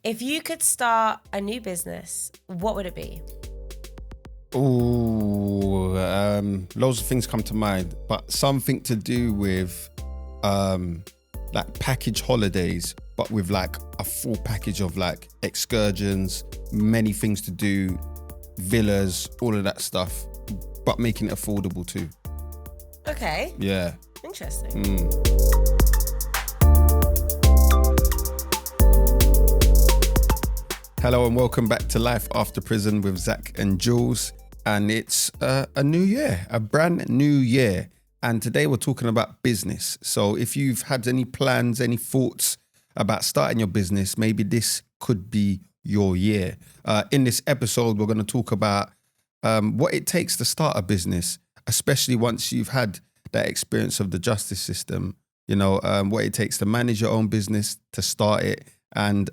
If you could start a new business, what would it be? Ooh, loads of things come to mind, but something to do with like package holidays, but with like a full package of like excursions, many things to do, villas, all of that stuff, but making it affordable too. Okay. Yeah. Interesting. Hello and welcome back to Life After Prison with Zak and Jules. And it's a new year, a brand new year. And today we're talking about business. So if you've had any plans, any thoughts about starting your business, maybe this could be your year. In this episode, we're going to talk about what it takes to start a business, especially once you've had that experience of the justice system, you know, what it takes to manage your own business, to start it. And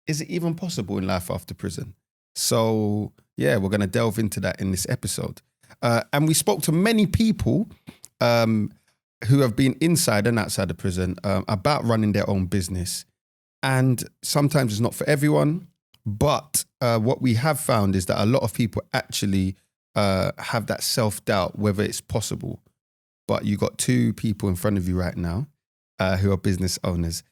is it even possible in life after prison? So yeah, we're going to delve into that in this episode. And we spoke to many people who have been inside and outside of prison about running their own business. And sometimes it's not for everyone, but what we have found is that a lot of people actually have that self-doubt whether it's possible. But you got two people in front of you right now who are business owners.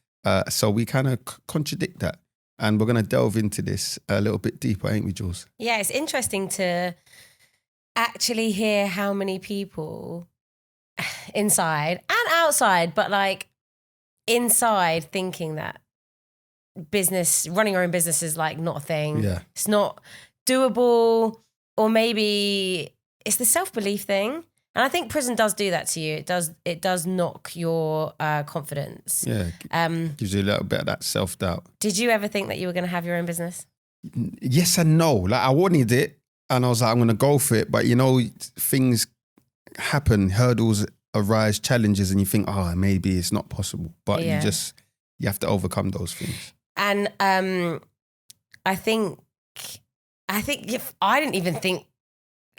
So we kind of contradict that. And we're going to delve into this a little bit deeper, ain't we, Jules? Yeah, it's interesting to actually hear how many people inside and outside, but like inside thinking that running your own business is like not a thing. Yeah. It's not doable, or maybe it's the self-belief thing. And I think prison does do that to you. It does knock your confidence. Yeah, gives you a little bit of that self-doubt. Did you ever think that you were going to have your own business? Yes and no. Like I wanted it and I was like, I'm going to go for it. But you know, things happen, hurdles arise, challenges, and you think, maybe it's not possible. But Yeah. you have to overcome those things. And I think if I didn't even think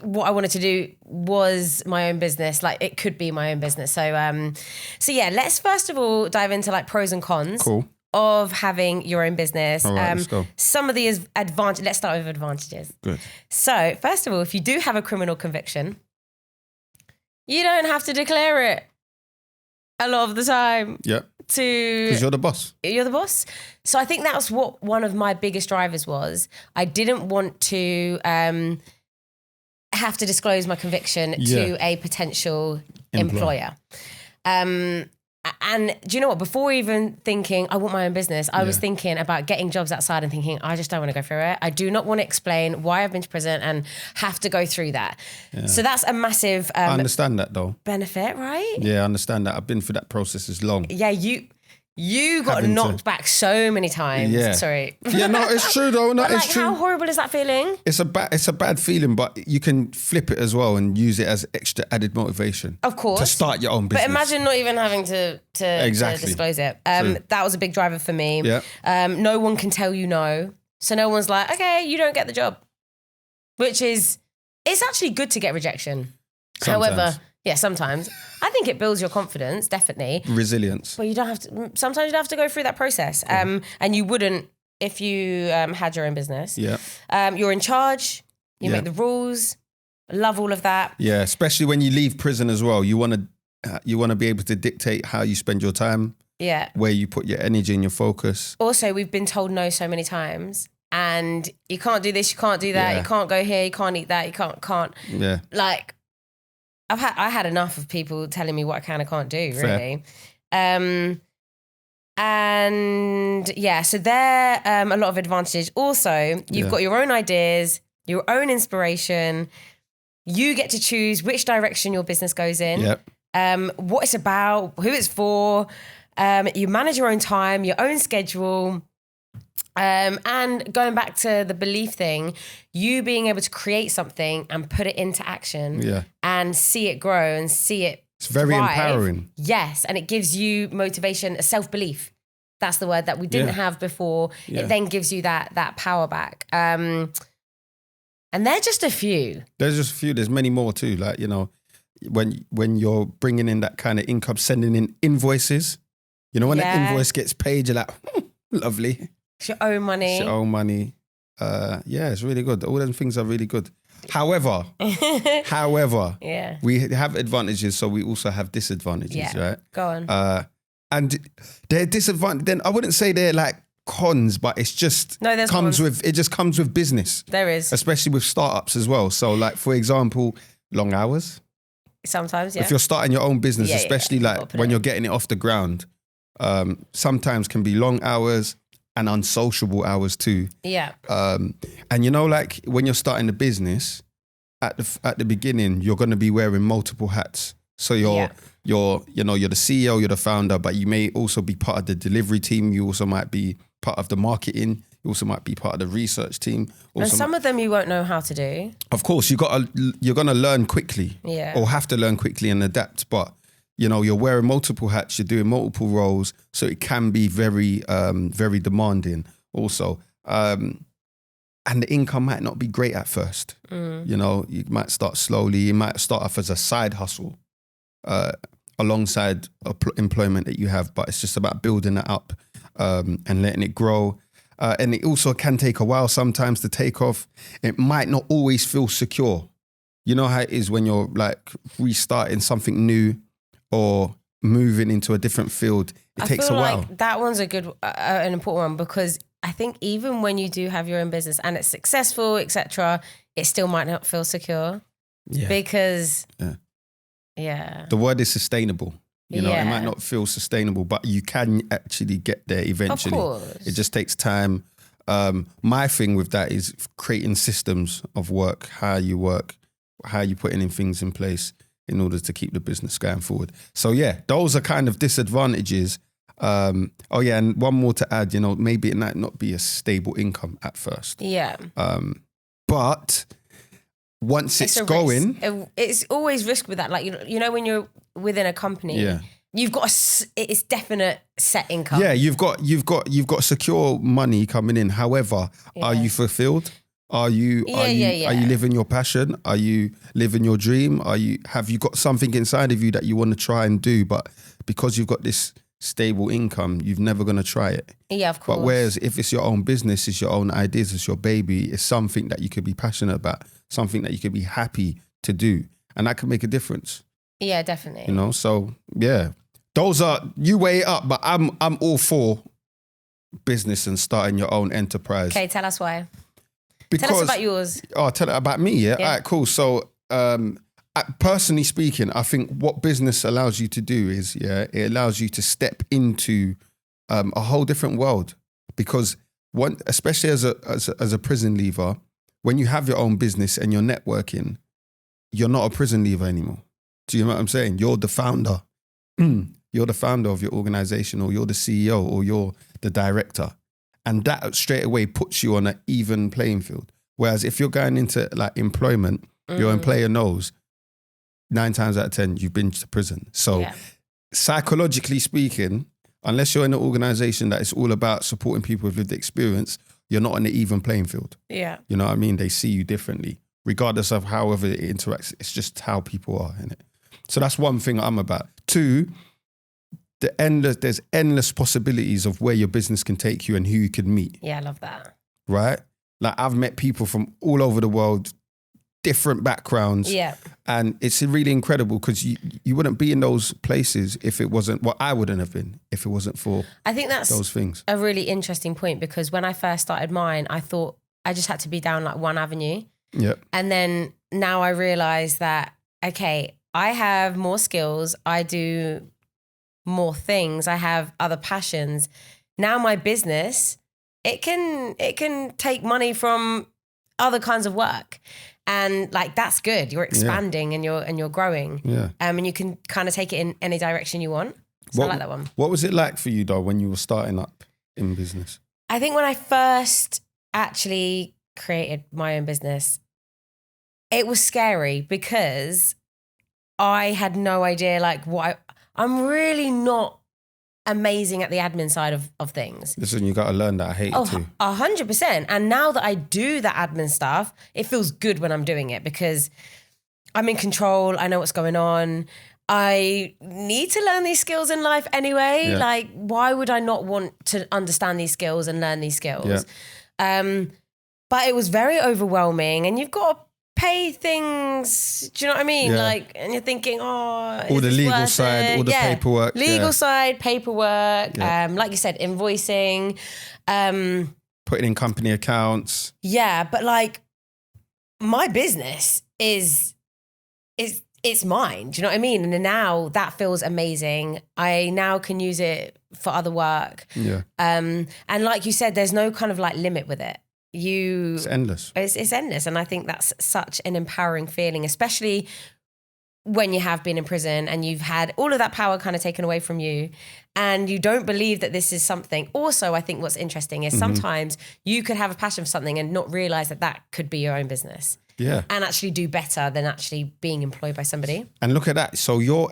what I wanted to do was my own business. Like it could be my own business. So yeah, let's first of all dive into like pros and cons of having your own business. All right, let's go. Some of the advantages. Let's start with advantages. Good. So first of all, if you do have a criminal conviction, you don't have to declare it a lot of the time. Yep. Because you're the boss. You're the boss. So I think that was what one of my biggest drivers was. I didn't want to have to disclose my conviction to a potential employer. And do you know what? Before even thinking I want my own business, I was thinking about getting jobs outside and thinking I just don't want to go through it. I do not want to explain why I've been to prison and have to go through that. Yeah. So that's a massive I understand that though. benefit, right? Yeah, I understand that. I've been through that process as long. Yeah, you got knocked back so many times. Yeah. Sorry. Yeah, no, it's true though. No, it's true. How horrible is that feeling? It's a bad feeling, but you can flip it as well and use it as extra added motivation. Of course. To start your own business. But imagine not even having to disclose it. That was a big driver for me. Yeah. No one can tell you no. So no one's like, okay, you don't get the job. It's actually good to get rejection. Sometimes. However, yeah, sometimes. I think it builds your confidence, definitely. Resilience. But you don't have to, sometimes you have to go through that process. And you wouldn't if you had your own business. Yeah. You're in charge, you make the rules, love all of that. Yeah, especially when you leave prison as well. You want to be able to dictate how you spend your time. Yeah. Where you put your energy and your focus. Also, we've been told no so many times. And you can't do this, you can't do that, you can't go here, you can't eat that, you can't. Yeah. Like, I had enough of people telling me what I can and can't do, really. Fair. And yeah, so there are a lot of advantages. Also, you've got your own ideas, your own inspiration. You get to choose which direction your business goes in, what it's about, who it's for. You manage your own time, your own schedule. And going back to the belief thing, you being able to create something and put it into action and see it grow and see it It's very thrive. empowering. Yes, and it gives you motivation, self-belief. That's the word that we didn't have before. Yeah. It then gives you that power back. And they're just a few. There's just a few. There's many more too. Like, you know, when you're bringing in that kind of income, sending in invoices, you know, when the invoice gets paid, you're like, lovely. It's your own money. It's your own money. Yeah, it's really good. All them things are really good. However, yeah, we have advantages, so we also have disadvantages, right? Go on. And they're disadvantages. Then I wouldn't say they're like cons, but it's just comes with business. There is, especially with startups as well. So, like for example, long hours. Sometimes, yeah. If you're starting your own business, especially like when you're getting it off the ground, sometimes can be long hours and unsociable hours too. Yeah. And you know, like when you're starting a business, at the beginning, you're going to be wearing multiple hats. So you're the CEO, you're the founder, but you may also be part of the delivery team. You also might be part of the marketing. You also might be part of the research team. Also, and some of them you won't know how to do. Of course, you're going to learn quickly, or have to learn quickly and adapt. But you know, you're wearing multiple hats, you're doing multiple roles, so it can be very, very demanding. Also, and the income might not be great at first. You know, you might start slowly. You might start off as a side hustle alongside employment that you have, but it's just about building it up and letting it grow. And it also can take a while sometimes to take off. It might not always feel secure. You know how it is when you're like restarting something new or moving into a different field. It takes a while. Like that one's a good, an important one, because I think even when you do have your own business and it's successful, etc., it still might not feel secure. Yeah. Because, the word is sustainable. You know, it might not feel sustainable, but you can actually get there eventually. Of course. It just takes time. My thing with that is creating systems of work, how you work, how you putting in things in place in order to keep the business going forward. So yeah, those are kind of disadvantages. And one more to add, you know, maybe it might not be a stable income at first. Yeah. But once it's going, it's always risk with that. Like, you know, when you're within a company, you've got it's definite set income. Yeah, you've got secure money coming in. However, are you fulfilled? Are you living your passion? Are you living your dream? Have you got something inside of you that you want to try and do, but because you've got this stable income, you've never going to try it? Yeah, of course. But whereas if it's your own business, it's your own ideas, it's your baby, it's something that you could be passionate about, something that you could be happy to do, and that can make a difference. Yeah, definitely. You know, so yeah, those are, you weigh it up, but I'm all for business and starting your own enterprise. Okay, tell us why. Tell us about yours. Oh, tell it about me, yeah? All right, cool. So, personally speaking, I think what business allows you to do is, it allows you to step into a whole different world. Because especially as a prison leaver, when you have your own business and you're networking, you're not a prison leaver anymore. Do you know what I'm saying? You're the founder. You're the founder of your organization, or you're the CEO, or you're the director. And that straight away puts you on an even playing field. Whereas if you're going into like employment, your employer knows 9 times out of 10, you've been to prison. So psychologically speaking, unless you're in an organization that is all about supporting people with lived experience, you're not on an even playing field. Yeah. You know what I mean? They see you differently, regardless of however it interacts. It's just how people are, innit? So that's one thing I'm about. 2, there's endless possibilities of where your business can take you and who you could meet. Yeah, I love that. Right? Like I've met people from all over the world, different backgrounds. Yeah. And it's really incredible because you wouldn't be in those places if it wasn't, well, I wouldn't have been if it wasn't for I think that's those things. A really interesting point, because when I first started mine, I thought I just had to be down like one avenue. Yeah. And then now I realize that, okay, I have more skills. I do more things. I have other passions. Now my business, it can take money from other kinds of work. And like, that's good. You're expanding and you're growing. Yeah. And you can kind of take it in any direction you want. So I like that one. What was it like for you though when you were starting up in business? I think when I first actually created my own business, it was scary because I had no idea like I'm really not amazing at the admin side of things. Listen, you got to learn that. I hate it too. 100%. And now that I do the admin stuff, it feels good when I'm doing it because I'm in control. I know what's going on. I need to learn these skills in life anyway. Yeah. Like, why would I not want to understand these skills and learn these skills? Yeah. But it was very overwhelming, and you've got to pay things. Do you know what I mean? Yeah. Like, and you're thinking, all the legal side, all the paperwork. Legal side, paperwork. Yeah. Like you said, invoicing. Putting in company accounts. Yeah, but like, my business is it's mine. Do you know what I mean? And now that feels amazing. I now can use it for other work. Yeah. And like you said, there's no kind of like limit with it. It's endless. It's endless. And I think that's such an empowering feeling, especially when you have been in prison and you've had all of that power kind of taken away from you and you don't believe that this is something. Also, I think what's interesting is sometimes you could have a passion for something and not realize that that could be your own business. Yeah. And actually do better than actually being employed by somebody. And look at that. So your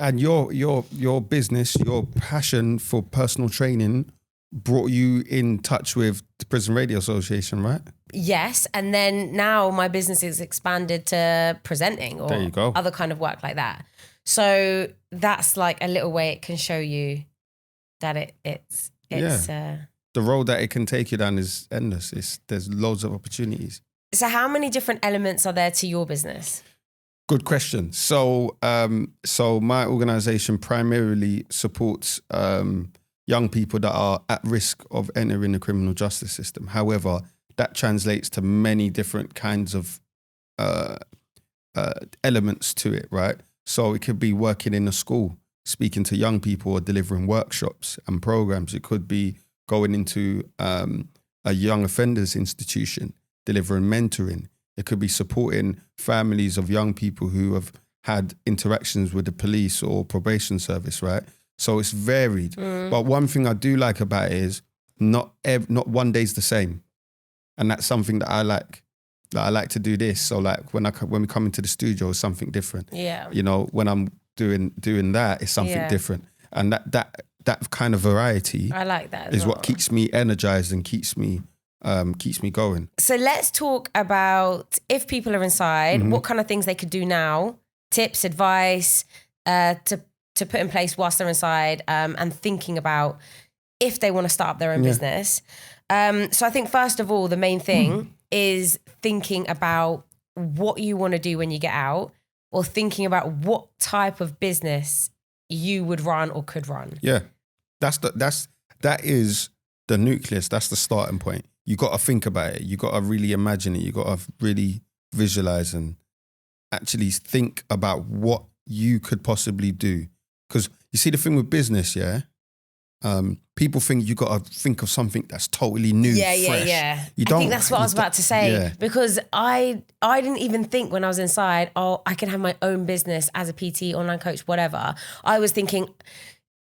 business, your passion for personal training brought you in touch with the Prison Radio Association, right? Yes. And then now my business is expanded to presenting or there you go. Other kind of work like that. So that's like a little way it can show you that it's the road that it can take you down is endless. There's loads of opportunities. So how many different elements are there to your business? Good question. So my organization primarily supports young people that are at risk of entering the criminal justice system. However, that translates to many different kinds of elements to it, right? So it could be working in a school, speaking to young people or delivering workshops and programs. It could be going into a young offenders institution, delivering mentoring. It could be supporting families of young people who have had interactions with the police or probation service, right? So it's varied. But one thing I do like about it is not one day's the same. And that's something that I like. Like, I like to do this. So like when we come into the studio, it's something different. Yeah. You know, when I'm doing that, it's something different. And that kind of variety, I like that is what keeps me energized and keeps me going. So let's talk about if people are inside, what kind of things they could do now, tips, advice to put in place whilst they're inside, and thinking about if they want to start up their own business. So I think first of all, the main thing is thinking about what you want to do when you get out, or thinking about what type of business you would run or could run. Yeah, that is the nucleus. That's the starting point. You got to think about it. You got to really imagine it. You got to really visualize and actually think about what you could possibly do. Because you see, the thing with business, people think you got to think of something that's totally new, fresh. Yeah. You don't, I think that's what I was about to say, because I didn't even think when I was inside, I can have my own business as a PT, online coach, whatever. I was thinking,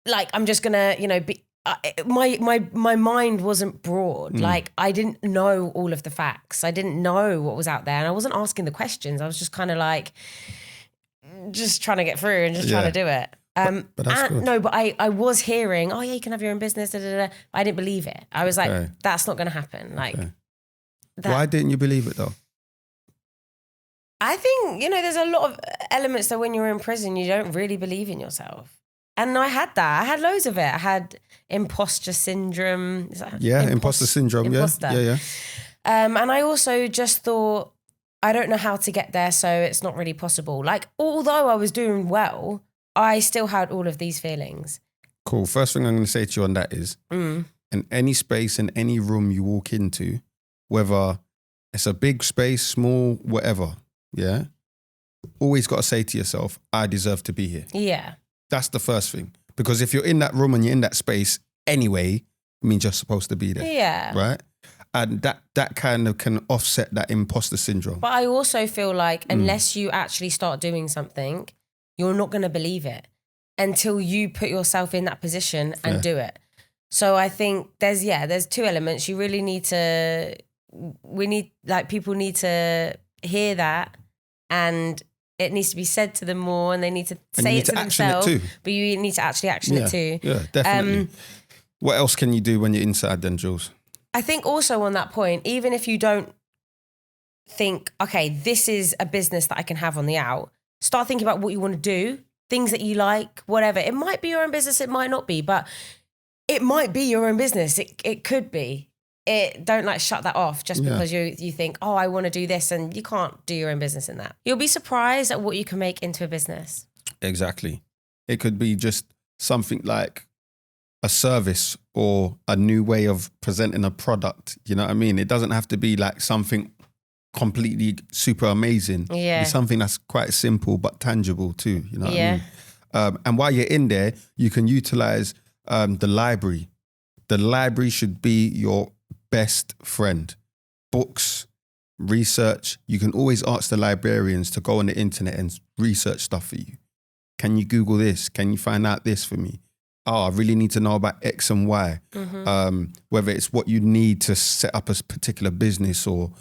like, I'm just gonna, be. My mind wasn't broad. Like, I didn't know all of the facts. I didn't know what was out there, and I wasn't asking the questions. I was just kind of like, just trying to get through and just trying to do it. But that's good. No, but I was hearing, you can have your own business. Da, da, da. I didn't believe it. I was like, that's not going to happen. Like, why didn't you believe it though? I think, there's a lot of elements that when you're in prison, you don't really believe in yourself. And I had that. I had loads of it. I had imposter syndrome. Imposter syndrome. Imposter. Yeah. And I also just thought, I don't know how to get there, so it's not really possible. Like, although I was doing well, I still had all of these feelings. Cool. First thing I'm going to say to you on that is, in any space, in any room you walk into, whether it's a big space, small, whatever, always got to say to yourself, I deserve to be here. Yeah. That's the first thing. Because if you're in that room and you're in that space anyway, it means you're supposed to be there. Yeah. Right? And that kind of can offset that imposter syndrome. But I also feel like unless you actually start doing something, you're not going to believe it until you put yourself in that position and do it. So I think there's two elements. You really need to, people need to hear that, and it needs to be said to them more, and they need to say it to themselves. But you need to actually action it too. Yeah, definitely. What else can you do when you're inside then, Jules? I think also on that point, even if you don't think, okay, this is a business that I can have on the out, start thinking about what you want to do things that you like, whatever. It might be your own business, it might not be, but it might be your own business. It could be. Don't like shut that off just because you think, oh, I want to do this, and you can't do your own business in that. You'll be surprised at what you can make into a business. Exactly. It could be just something like a service or a new way of presenting a product. You know what I mean? It doesn't have to be like something completely super amazing. Yeah. It's something that's quite simple but tangible too. You know what Yeah. I mean? And while you're in there, you can utilize the library. The library should be your best friend. Books, research. You can always ask the librarians to go on the internet and research stuff for you. Can you Google this? Can you find out this for me? Oh, I really need to know about X and Y. Whether it's what you need to set up a particular business, or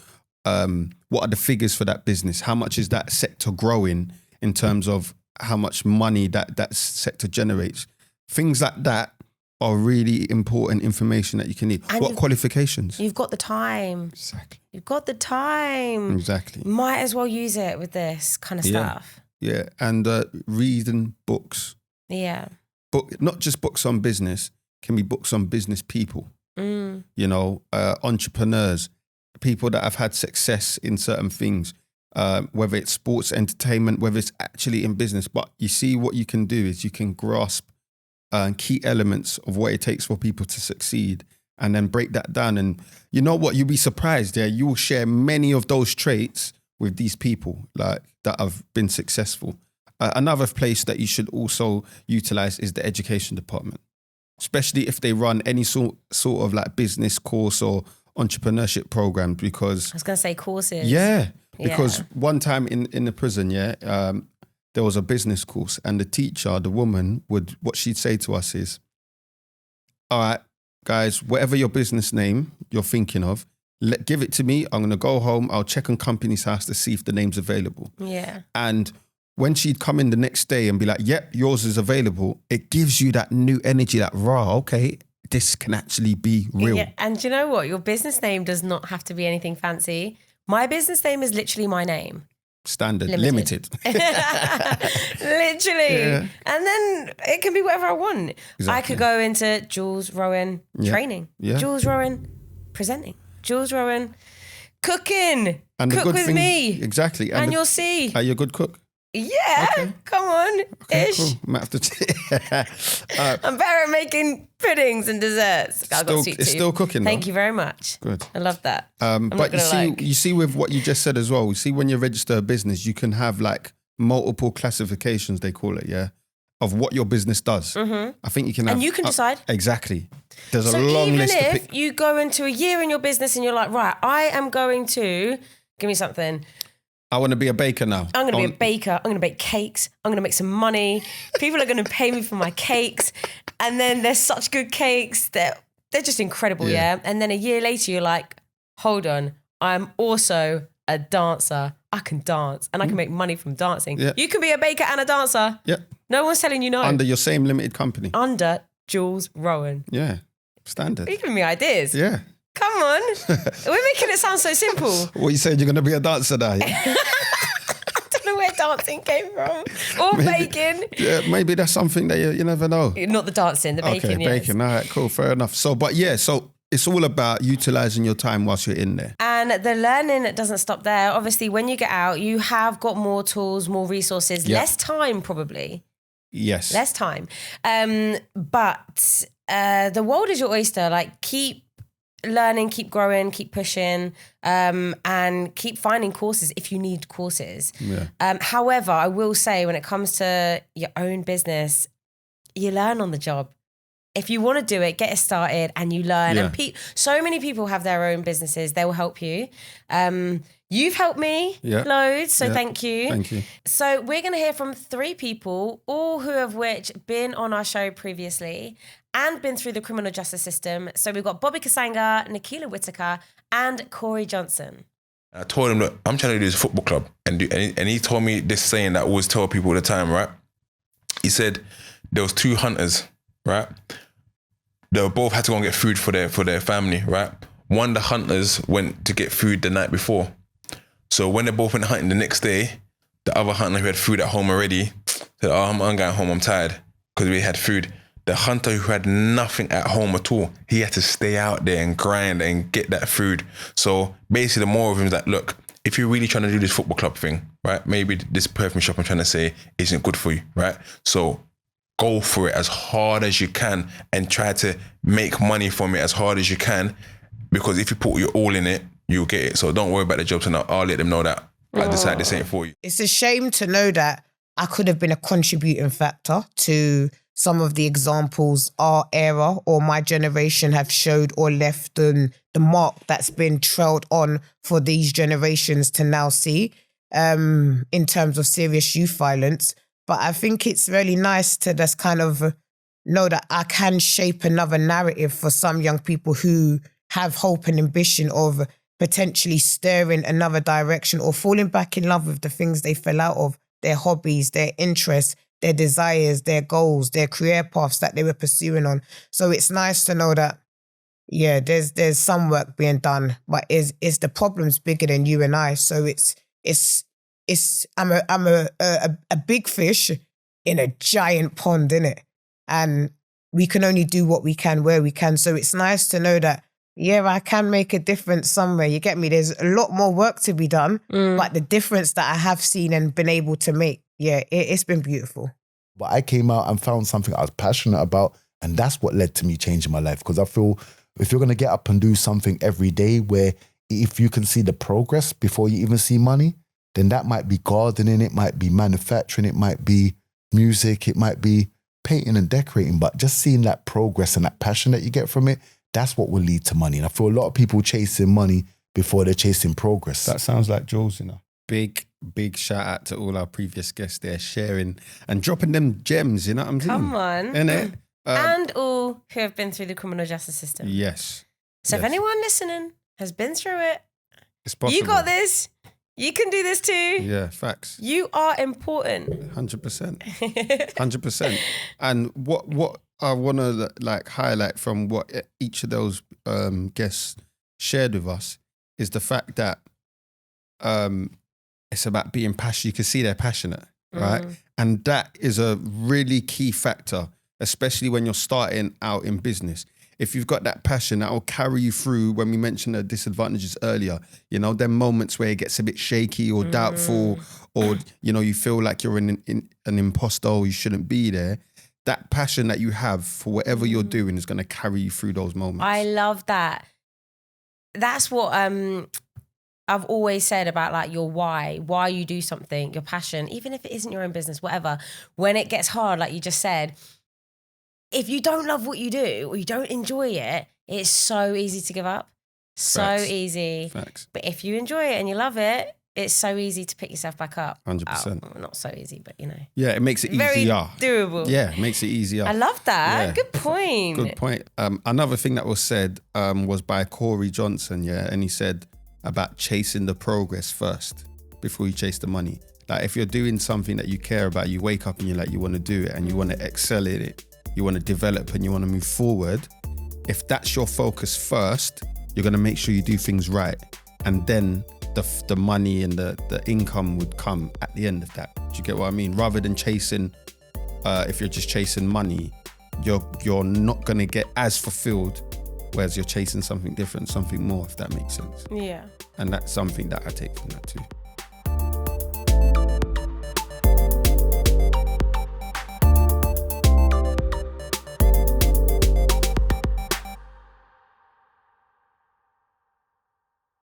what are the figures for that business? How much is that sector growing in terms of how much money that sector generates? Things like that are really important information that you can need. And what qualifications? You've got the time. Exactly. You've got the time. Exactly. Might as well use it with this kind of stuff. Yeah, and reading books. Yeah. But not just books on business, can be books on business people. You know, entrepreneurs, people that have had success in certain things, whether it's sports, entertainment, whether it's actually in business. But you see, what you can do is you can grasp key elements of what it takes for people to succeed, and then break that down. And you know what? You'll be surprised. Yeah, you will share many of those traits with these people like that have been successful. Another place that you should also utilize is the education department, especially if they run any sort of like business course or entrepreneurship program. Because I was going to say courses. Yeah, because one time in the prison, there was a business course, and the teacher, the woman, what she'd say to us is, all right, guys, whatever your business name you're thinking of, give it to me. I'm going to go home. I'll check on Companies House to see if the name's available. Yeah. And when she'd come in the next day and be like, yep, yours is available, it gives you that new energy, that okay, this can actually be real. Yeah. And you know what? Your business name does not have to be anything fancy. My business name is literally my name. Standard, limited. Literally. Yeah. And then it can be whatever I want. Exactly. I could go into Jules Rowan training, Jules Rowan presenting, Jules Rowan cooking, and cook with me. Exactly. And you'll see. Are you a good cook? Yeah, okay. Come on, okay, ish. Cool. I'm better at making puddings and desserts. It's still cooking. Thank you very much. Good. I love that. But you see with what you just said as well, you see when you register a business, you can have like multiple classifications, they call it, of what your business does. I think you can have... And you can decide. Exactly. There's a long list. So even if you go into a year in your business and you're like, right, I am going to... Give me something... I want to be a baker now. I'm going to be a baker. I'm going to bake cakes. I'm going to make some money. People are going to pay me for my cakes. And then they're such good cakes. They're just incredible, yeah? And then a year later, you're like, hold on. I'm also a dancer. I can dance and I can make money from dancing. Yeah. You can be a baker and a dancer. Yeah. No one's telling you no. Under your same limited company. Under Jules Rowan. Yeah. Standard. You're giving me ideas. Yeah. Come on. We're making it sound so simple. What you saying? You're going to be a dancer now? I don't know where dancing came from. Or baking. Yeah, maybe that's something that you never know. Not the dancing, the baking. Okay, baking. All right, cool. Fair enough. So it's all about utilizing your time whilst you're in there. And the learning doesn't stop there. Obviously, when you get out, you have got more tools, more resources, less time probably. Yes. Less time. But the world is your oyster. Like, keep learning, keep growing, keep pushing, and keep finding courses if you need courses. Yeah. However, I will say when it comes to your own business, you learn on the job. If you want to do it, get it started and you learn. Yeah. And so many people have their own businesses. They will help you. You've helped me loads, so thank you. Thank you. So we're going to hear from 3 people, all who have which been on our show previously and been through the criminal justice system. So we've got Bobby Kasanga, Nicola Whitaker, and Corey Johnson. I told him, look, I'm trying to do this football club. And he told me this saying that I always tell people all the time, right? He said there was 2 hunters, right? They both had to go and get food for their family, right? One, the hunters went to get food the night before. So when they both went hunting the next day, the other hunter who had food at home already said, oh, I'm going home, I'm tired, because we had food. The hunter who had nothing at home at all, he had to stay out there and grind and get that food. So basically the moral of him is that, look, if you're really trying to do this football club thing, right, maybe this perfume shop I'm trying to say isn't good for you, right? So go for it as hard as you can and try to make money from it as hard as you can, because if you put your all in it, you'll get it. So don't worry about the jobs, and I'll let them know that I decided this ain't for you. It's a shame to know that I could have been a contributing factor to some of the examples our era or my generation have showed or left the mark that's been trailed on for these generations to now see in terms of serious youth violence. But I think it's really nice to just kind of know that I can shape another narrative for some young people who have hope and ambition of potentially steering another direction or falling back in love with the things they fell out of, their hobbies, their interests, their desires, their goals, their career paths that they were pursuing on. So it's nice to know that, yeah, there's some work being done, but is the problem's bigger than you and I. So I'm a big fish in a giant pond, innit? And we can only do what we can where we can. So it's nice to know that, yeah, I can make a difference somewhere. You get me? There's a lot more work to be done, but the difference that I have seen and been able to make, yeah, it's been beautiful. But I came out and found something I was passionate about, and that's what led to me changing my life. Because I feel if you're going to get up and do something every day where if you can see the progress before you even see money, then that might be gardening, it might be manufacturing, it might be music, it might be painting and decorating. But just seeing that progress and that passion that you get from it, that's what will lead to money. And I feel a lot of people chasing money before they're chasing progress. That sounds like Jules, you know. Big shout out to all our previous guests there, sharing and dropping them gems, you know what I'm saying? Come on. Innit? And all who have been through the criminal justice system. Yes. So if anyone listening has been through it, it's possible. You got this. You can do this too. Yeah, facts. You are important. 100%. 100%. And what I want to like highlight from what each of those guests shared with us is the fact that it's about being passionate. You can see they're passionate, right? And that is a really key factor, especially when you're starting out in business. If you've got that passion, that will carry you through. When we mentioned the disadvantages earlier, you know, them moments where it gets a bit shaky or doubtful, or, you know, you feel like you're an imposter or you shouldn't be there. That passion that you have for whatever you're doing is going to carry you through those moments. I love that. That's what I've always said about like your why you do something, your passion, even if it isn't your own business, whatever. When it gets hard, like you just said, if you don't love what you do or you don't enjoy it, it's so easy to give up. So Facts. Easy. Facts. But if you enjoy it and you love it, it's so easy to pick yourself back up. 100%. Oh, not so easy, but you know. Yeah, it makes it Very easier. doable. Yeah, it makes it easier. I love that. Yeah. Good point. Good point. Another thing that was said was by Corey Johnson, yeah, and he said about chasing the progress first before you chase the money. Like if you're doing something that you care about, you wake up and you're like, you want to do it and you want to excel in it, you want to develop and you want to move forward. If that's your focus first, you're going to make sure you do things right. And then the money and the income would come at the end of that. Do you get what I mean? Rather than chasing, if you're just chasing money, you're not going to get as fulfilled, whereas you're chasing something different, something more, if that makes sense. Yeah. And that's something that I take from that too.